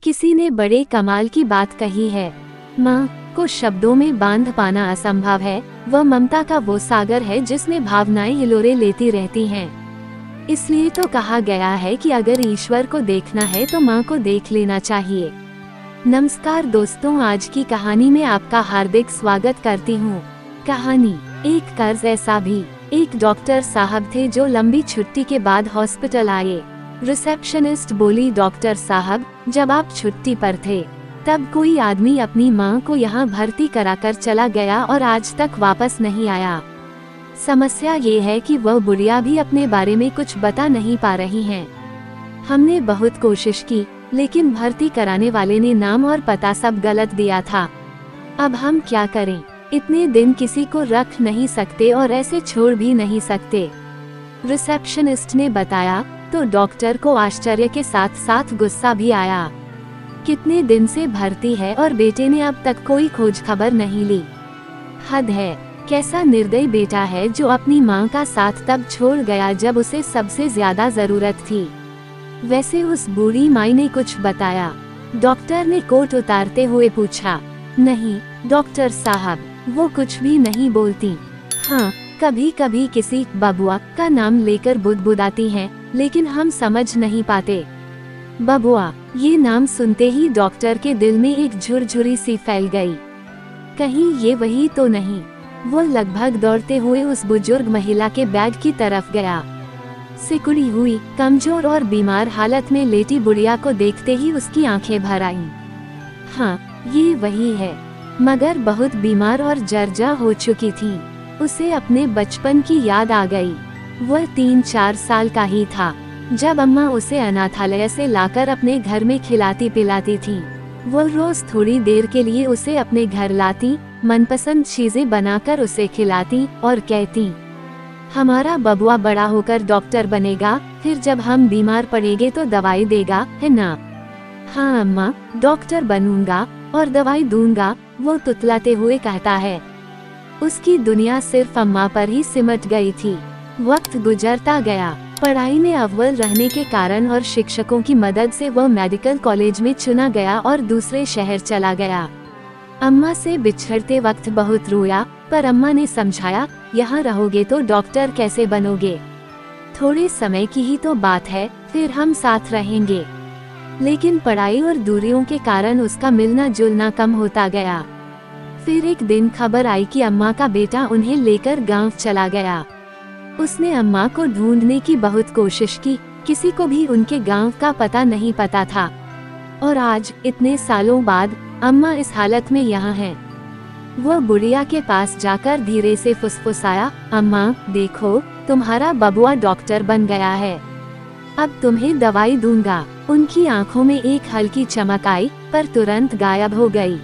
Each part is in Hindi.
किसी ने बड़े कमाल की बात कही है, माँ को शब्दों में बांध पाना असंभव है। वह ममता का वो सागर है जिसमें भावनाएं हिलोरे लेती रहती हैं। इसलिए तो कहा गया है कि अगर ईश्वर को देखना है तो माँ को देख लेना चाहिए। नमस्कार दोस्तों, आज की कहानी में आपका हार्दिक स्वागत करती हूँ। कहानी एक कर्ज ऐसा भी। एक डॉक्टर साहब थे जो लंबी छुट्टी के बाद हॉस्पिटल आए। रिसेप्शनिस्ट बोली, डॉक्टर साहब, जब आप छुट्टी पर थे तब कोई आदमी अपनी माँ को यहाँ भर्ती कराकर चला गया और आज तक वापस नहीं आया। समस्या ये है कि वह बुढ़िया भी अपने बारे में कुछ बता नहीं पा रही हैं। हमने बहुत कोशिश की, लेकिन भर्ती कराने वाले ने नाम और पता सब गलत दिया था। अब हम क्या करें? इतने दिन किसी को रख नहीं सकते और ऐसे छोड़ भी नहीं सकते, रिसेप्शनिस्ट ने बताया। तो डॉक्टर को आश्चर्य के साथ साथ गुस्सा भी आया। कितने दिन से भर्ती है और बेटे ने अब तक कोई खोज खबर नहीं ली। हद है, कैसा निर्दयी बेटा है जो अपनी माँ का साथ तब छोड़ गया जब उसे सबसे ज्यादा जरूरत थी। वैसे उस बूढ़ी माई ने कुछ बताया? डॉक्टर ने कोट उतारते हुए पूछा। नहीं डॉक्टर साहब, वो कुछ भी नहीं बोलती। हाँ, कभी कभी किसी बबुआ का नाम लेकर बुदबुदाती हैं, लेकिन हम समझ नहीं पाते। बबुआ, ये नाम सुनते ही डॉक्टर के दिल में एक झुरझुरी सी फैल गई। कहीं ये वही तो नहीं? वो लगभग दौड़ते हुए उस बुजुर्ग महिला के बेड की तरफ गया। सिकुड़ी हुई, कमजोर और बीमार हालत में लेटी बुढ़िया को देखते ही उसकी आंखें भर आईं। हाँ, ये वही है, मगर बहुत बीमार और जर्जर हो चुकी थी। उसे अपने बचपन की याद आ गई। वह 3-4 साल का ही था जब अम्मा उसे अनाथालय से लाकर अपने घर में खिलाती पिलाती थी। वह रोज थोड़ी देर के लिए उसे अपने घर लाती, मनपसंद चीजें बनाकर उसे खिलाती और कहती, हमारा बबुआ बड़ा होकर डॉक्टर बनेगा, फिर जब हम बीमार पड़ेंगे तो दवाई देगा, है ना? हाँ अम्मा, डॉक्टर बनूंगा और दवाई दूंगा, वो तुतलाते हुए कहता है। उसकी दुनिया सिर्फ अम्मा पर ही सिमट गई थी। वक्त गुजरता गया। पढ़ाई में अव्वल रहने के कारण और शिक्षकों की मदद से वह मेडिकल कॉलेज में चुना गया और दूसरे शहर चला गया। अम्मा से बिछड़ते वक्त बहुत रोया, पर अम्मा ने समझाया, यहाँ रहोगे तो डॉक्टर कैसे बनोगे? थोड़े समय की ही तो बात है, फिर हम साथ रहेंगे। लेकिन पढ़ाई और दूरियों के कारण उसका मिलना जुलना कम होता गया। फिर एक दिन खबर आई कि अम्मा का बेटा उन्हें लेकर गांव चला गया। उसने अम्मा को ढूंढने की बहुत कोशिश की, किसी को भी उनके गांव का पता नहीं पता था। और आज इतने सालों बाद अम्मा इस हालत में यहाँ हैं। वह बुढ़िया के पास जाकर धीरे से फुसफुसाया, अम्मा देखो, तुम्हारा बबुआ डॉक्टर बन गया है, अब तुम्हें दवाई दूंगा। उनकी आंखों में एक हल्की चमक आई, पर तुरंत गायब हो गई।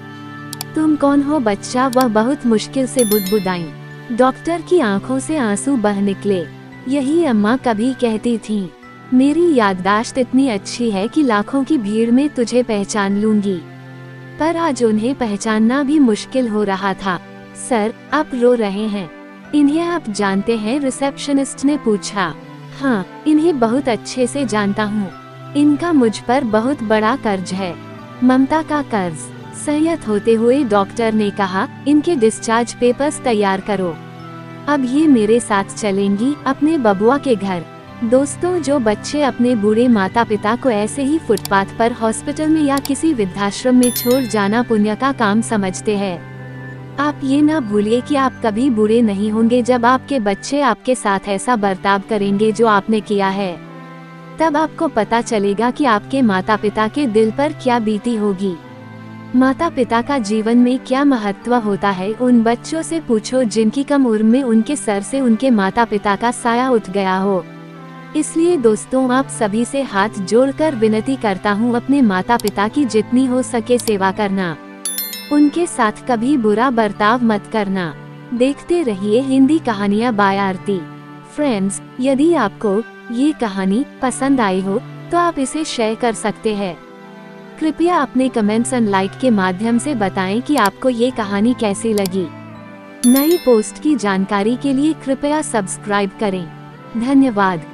तुम कौन हो बच्चा? वह बहुत मुश्किल से बुदबुदाई। डॉक्टर की आंखों से आंसू बह निकले। यही अम्मा कभी कहती थी, मेरी याददाश्त इतनी अच्छी है कि लाखों की भीड़ में तुझे पहचान लूंगी। पर आज उन्हें पहचानना भी मुश्किल हो रहा था। सर, आप रो रहे हैं, इन्हें आप जानते हैं? रिसेप्शनिस्ट ने पूछा। हाँ, इन्हें बहुत अच्छे से जानता हूँ। इनका मुझ पर बहुत बड़ा कर्ज है, ममता का कर्ज। संयत होते हुए डॉक्टर ने कहा, इनके डिस्चार्ज पेपर्स तैयार करो। अब ये मेरे साथ चलेंगी अपने बबुआ के घर। दोस्तों, जो बच्चे अपने बूढ़े माता पिता को ऐसे ही फुटपाथ पर, हॉस्पिटल में या किसी वृद्धाश्रम में छोड़ जाना पुण्य का काम समझते हैं, आप ये ना भूलिए कि आप कभी बूढ़े नहीं होंगे जब आपके बच्चे आपके साथ ऐसा बर्ताव करेंगे जो आपने किया है। तब आपको पता चलेगा कि आपके माता पिता के दिल पर क्या बीती होगी। माता पिता का जीवन में क्या महत्व होता है, उन बच्चों से पूछो जिनकी कम उम्र में उनके सर से उनके माता पिता का साया उठ गया हो। इसलिए दोस्तों, आप सभी से हाथ जोड़कर विनती करता हूँ, अपने माता पिता की जितनी हो सके सेवा करना। उनके साथ कभी बुरा बर्ताव मत करना। देखते रहिए हिंदी कहानियाँ बाय आरती। फ्रेंड्स, यदि आपको ये कहानी पसंद आई हो तो आप इसे शेयर कर सकते हैं। कृपया अपने कमेंट्स और लाइक के माध्यम से बताएं कि आपको ये कहानी कैसी लगी। नई पोस्ट की जानकारी के लिए कृपया सब्सक्राइब करें। धन्यवाद।